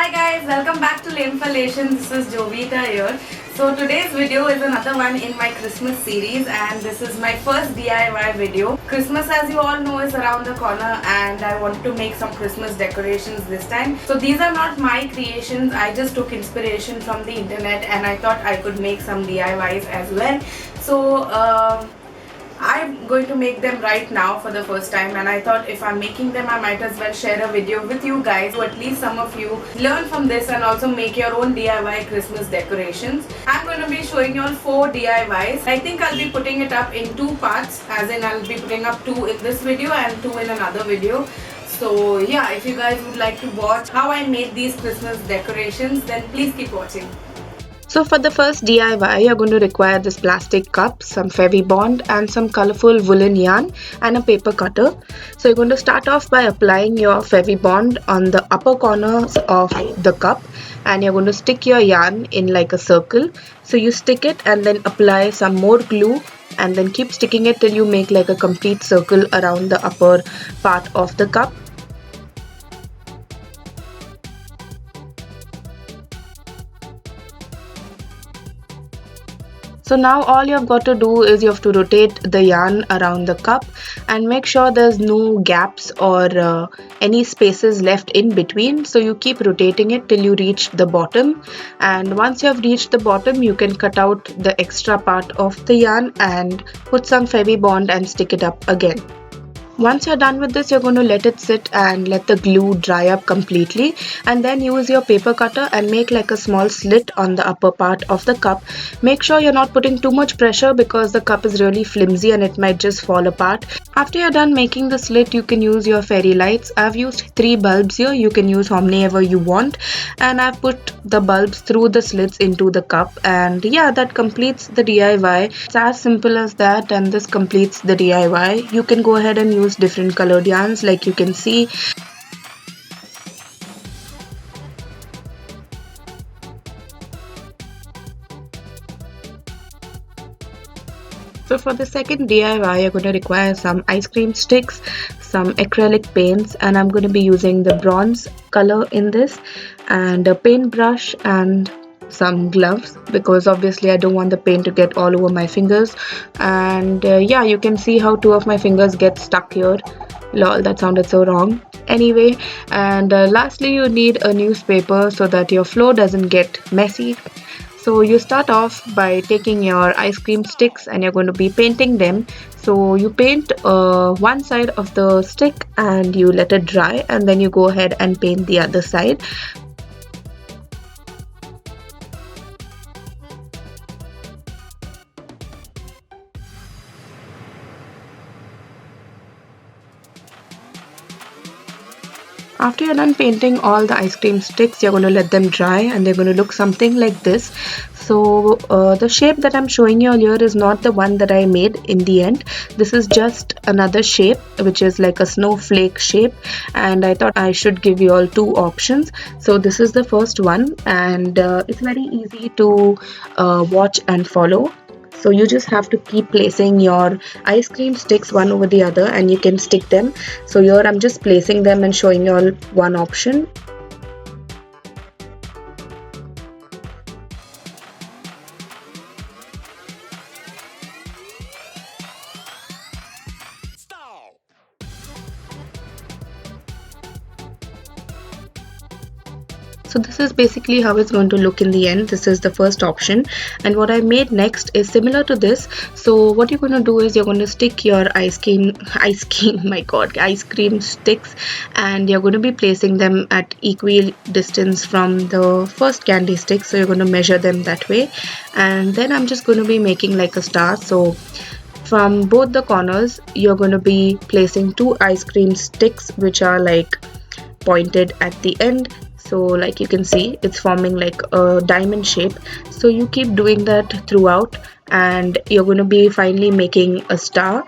Hi guys, welcome back to Lamefalations. This is Jovita here. So today's video is another one in my Christmas series and this is my first DIY video. Christmas, as you all know, is around the corner and I want to make some Christmas decorations this time. So these are not my creations. I just took inspiration from the internet and I thought I could make some DIYs as well. So I'm going to make them right now for the first time, and I thought if I'm making them I might as well share a video with you guys so at least some of you learn from this and also make your own DIY Christmas decorations. I'm going to be showing you all 4 DIYs. I think I'll be putting it up in 2 parts, as in I'll be putting up 2 in this video and 2 in another video. So yeah, if you guys would like to watch how I made these Christmas decorations, then please keep watching. So for the first DIY, you're going to require this plastic cup, some Fevibond and some colorful woolen yarn and a paper cutter. So you're going to start off by applying your Fevibond on the upper corners of the cup and you're going to stick your yarn in like a circle. So you stick it and then apply some more glue and then keep sticking it till you make like a complete circle around the upper part of the cup. So now all you have got to do is you have to rotate the yarn around the cup and make sure there's no gaps or any spaces left in between. So you keep rotating it till you reach the bottom, and once you have reached the bottom you can cut out the extra part of the yarn and put some Fevibond and stick it up again. Once you're done with this, you're going to let it sit and let the glue dry up completely, and then use your paper cutter and make like a small slit on the upper part of the cup. Make sure you're not putting too much pressure because the cup is really flimsy and it might just fall apart. After you're done making the slit, you can use your fairy lights. I've used 3 bulbs here. You can use how many ever you want, and I've put the bulbs through the slits into the cup, and yeah, that completes the DIY. It's as simple as that, and this completes the DIY. You can go ahead and use different colored yarns like you can see. So for the second DIY, you're going to require some ice cream sticks, some acrylic paints, and I'm going to be using the bronze color in this, and a paintbrush and some gloves because obviously I don't want the paint to get all over my fingers. And yeah, you can see how 2 of my fingers get stuck here. Lol, that sounded so wrong. Anyway, and lastly you need a newspaper so that your floor doesn't get messy. So you start off by taking your ice cream sticks and you're going to be painting them. So you paint one side of the stick and you let it dry, and then you go ahead and paint the other side. After you're done painting all the ice cream sticks, you're going to let them dry and they're going to look something like this. So the shape that I'm showing you here is not the one that I made in the end. This is just another shape which is like a snowflake shape, and I thought I should give you all 2 options. So this is the first one, and it's very easy to watch and follow. So you just have to keep placing your ice cream sticks one over the other and you can stick them. So here I'm just placing them and showing you all one option. So this is basically how it's going to look in the end. This is the first option, and what I made next is similar to this. So what you're going to do is you're going to stick your ice cream sticks, and you're going to be placing them at equal distance from the first candy stick. So you're going to measure them that way, and then I'm just going to be making like a star. So from both the corners you're going to be placing 2 ice cream sticks which are like pointed at the end. So like you can see, it's forming like a diamond shape. So you keep doing that throughout and you're going to be finally making a star.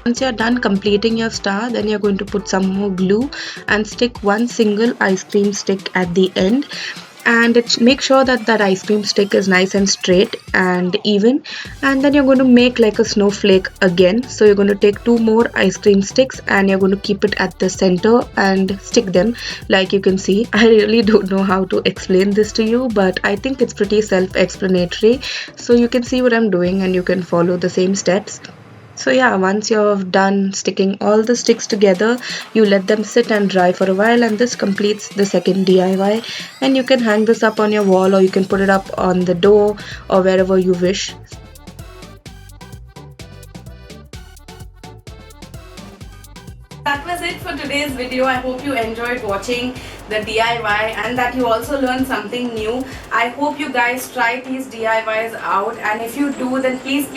Once you're done completing your star, then you're going to put some more glue and stick one single ice cream stick at the end. and make sure that that ice cream stick is nice and straight and even, and then you're going to make like a snowflake again. So you're going to take two more ice cream sticks and you're going to keep it at the center and stick them like you can see. I really don't know how to explain this to you, but I think it's pretty self-explanatory, so you can see what I'm doing and you can follow the same steps. So yeah, once you've done sticking all the sticks together, you let them sit and dry for a while, and this completes the second DIY. And you can hang this up on your wall, or you can put it up on the door or wherever you wish. That was it for today's video. I hope you enjoyed watching the DIY and that you also learned something new. I hope you guys try these DIYs out, and if you do, then please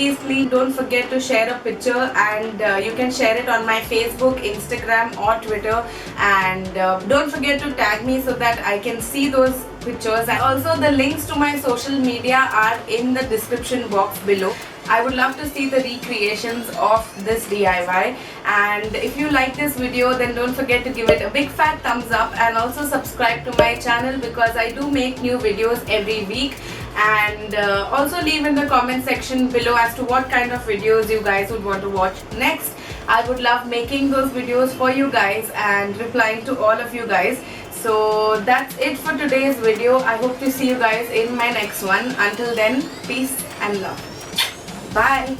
don't forget to share a picture, and you can share it on my Facebook, Instagram or Twitter, and don't forget to tag me so that I can see those pictures. And also the links to my social media are in the description box below. I would love to see the recreations of this DIY, and if you like this video, then don't forget to give it a big fat thumbs up and also subscribe to my channel because I do make new videos every week. And also leave in the comment section below as to what kind of videos you guys would want to watch next. I would love making those videos for you guys and replying to all of you guys. So that's it for today's video. I hope to see you guys in my next one. Until then, peace and love. Bye.